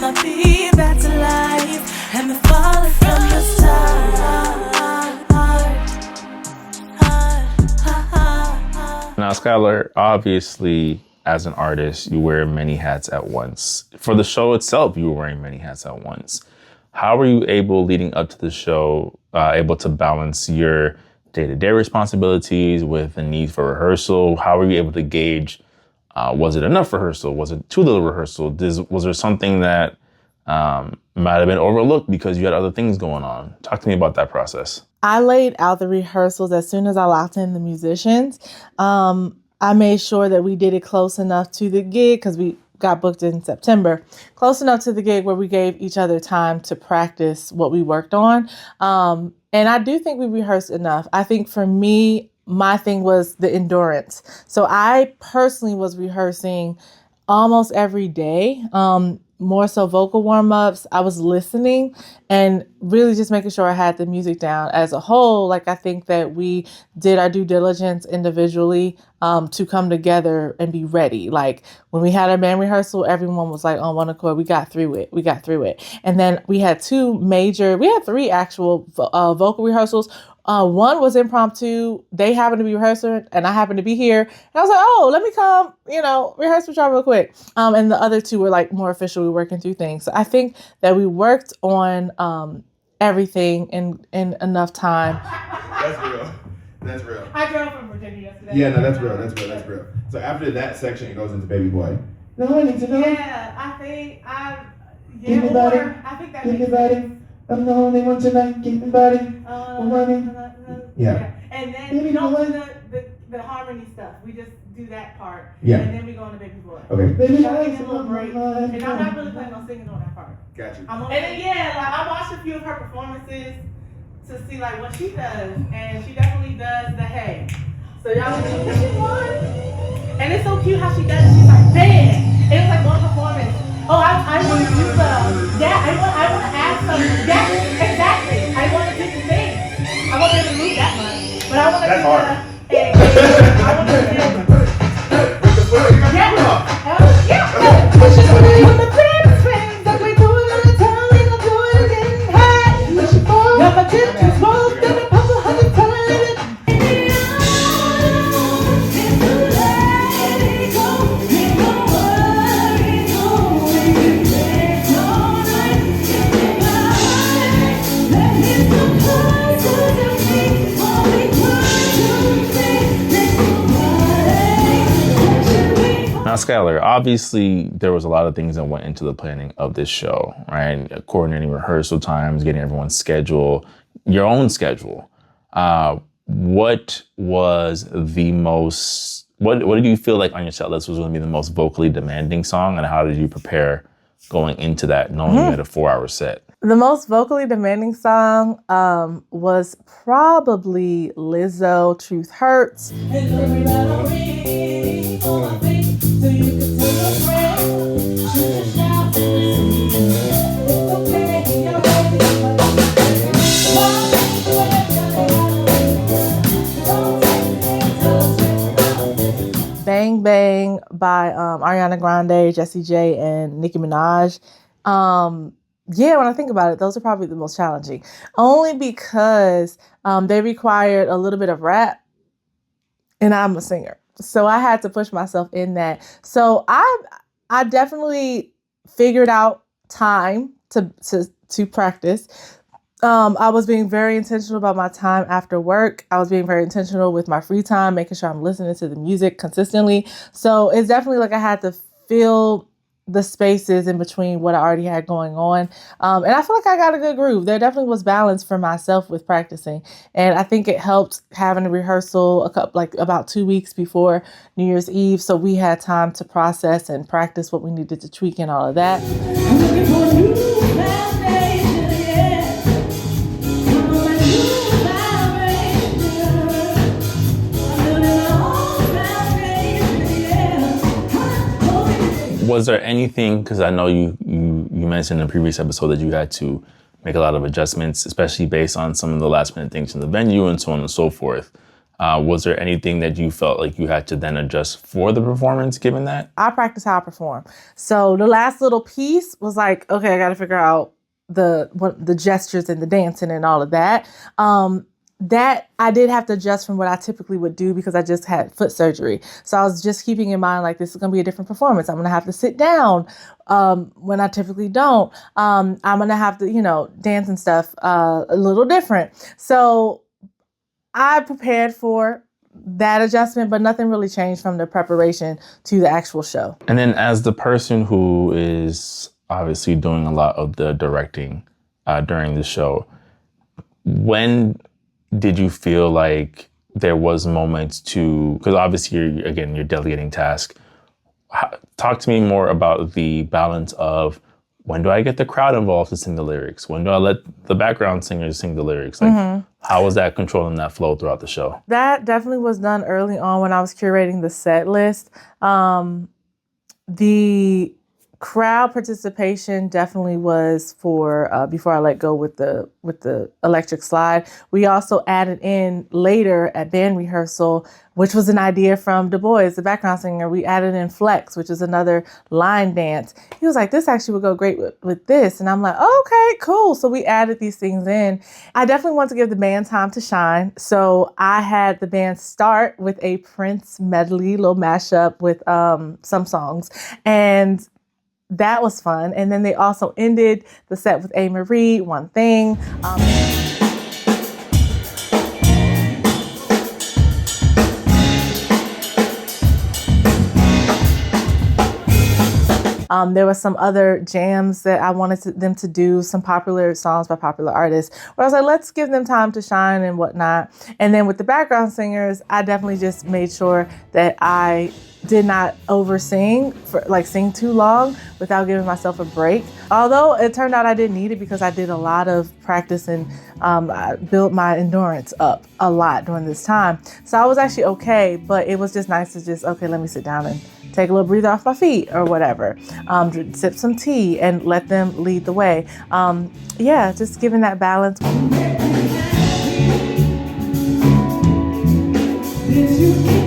my feet back to life, and the falling from the start. Now, Skyler, obviously, as an artist, you wear many hats at once. For the show itself, you were wearing many hats at once. How were you able, leading up to the show, able to balance your day-to-day responsibilities with the need for rehearsal? How were you able to gauge, was it enough rehearsal? Was it too little rehearsal? Was there something that might have been overlooked because you had other things going on? Talk to me about that process. I laid out the rehearsals as soon as I locked in the musicians. I made sure that we did it close enough to the gig because we got booked in September, close enough to the gig where we gave each other time to practice what we worked on. And I do think we rehearsed enough. I think for me, my thing was the endurance. So I personally was rehearsing almost every day. More so vocal warm-ups. I was listening and really just making sure I had the music down as a whole. Like, I think that we did our due diligence individually to come together and be ready. Like, when we had our band rehearsal, everyone was like on one accord. We got through it. And then we had three actual vocal rehearsals. One was impromptu. They happened to be rehearsing and I happened to be here. And I was like, oh, let me come, rehearse with y'all real quick. And the other two were like more official. We were working through things. So I think that we worked on everything in enough time. That's real. I drove from Virginia yesterday. Yeah, no, that's real. So after that section, it goes into Baby Boy. Yeah, I think Give me that makes sense. I'm the only one tonight. Keep me body. Yeah. And then we don't do the harmony stuff. We just do that part. Yeah. And then we go into Baby Boy. Okay. Baby Boy is a little break. And I'm not really planning on singing on that part. Got you. And then I watched a few of her performances to see like what she does, and she definitely does the hey. So y'all know what she wants. And it's so cute how she does it. She's like, bam! And it's like one performance. Oh, I want to do some. Yeah, I want to add something. Yeah, exactly. I want to do the thing. I want to move that much, but I want to That's do hard. I want to do yeah. Now, Skyler, obviously there was a lot of things that went into the planning of this show, right? Coordinating rehearsal times, getting everyone's schedule, your own schedule. What was the most, what did you feel like on your set list was going to be the most vocally demanding song, and how did you prepare going into that, knowing you had a 4-hour set? The most vocally demanding song was probably Lizzo, Truth Hurts. Bang Bang by Ariana Grande, Jessie J, and Nicki Minaj. Yeah, when I think about it, those are probably the most challenging. Only because they required a little bit of rap, and I'm a singer. So I had to push myself in that. So I definitely figured out time to practice. I was being very intentional about my time after work. I was being very intentional with my free time, making sure I'm listening to the music consistently. So it's definitely like I had to fill the spaces in between what I already had going on. And I feel like I got a good groove. There definitely was balance for myself with practicing. And I think it helped having a rehearsal about 2 weeks before New Year's Eve. So we had time to process and practice what we needed to tweak and all of that. Was there anything, because I know you mentioned in the previous episode that you had to make a lot of adjustments, especially based on some of the last minute things in the venue and so on and so forth. Was there anything that you felt like you had to then adjust for the performance given that? I practice how I perform. So the last little piece was like, okay, I got to figure out the gestures and the dancing and all of that. That I did have to adjust from what I typically would do because I just had foot surgery. So I was just keeping in mind, like, this is going to be a different performance. I'm going to have to sit down when I typically don't. I'm going to have to, dance and stuff a little different. So I prepared for that adjustment, but nothing really changed from the preparation to the actual show. And then as the person who is obviously doing a lot of the directing during the show, when did you feel like there was moments because obviously you're delegating tasks. Talk to me more about the balance of when do I get the crowd involved to sing the lyrics? When do I let the background singers sing the lyrics? Like, how was that controlling that flow throughout the show? That definitely was done early on when I was curating the set list. The crowd participation definitely was for before I let go with the electric slide. We also added in later at band rehearsal, which was an idea from Du Bois, the background singer. We added in flex, which is another line dance. He was like, this actually would go great with this. And I'm like, okay, cool. So we added these things in. I definitely want to give the band time to shine. So I had the band start with a Prince medley, little mashup with some songs. And that was fun. And then they also ended the set with A. Marie, One Thing. There were some other jams that I wanted them to do, some popular songs by popular artists, where I was like, let's give them time to shine and whatnot. And then with the background singers, I definitely just made sure that I did not sing too long without giving myself a break. Although it turned out I didn't need it because I did a lot of practice and I built my endurance up a lot during this time. So I was actually okay, but it was just nice to let me sit down and take a little breather off my feet or whatever. Sip some tea and let them lead the way. Just giving that balance. Did you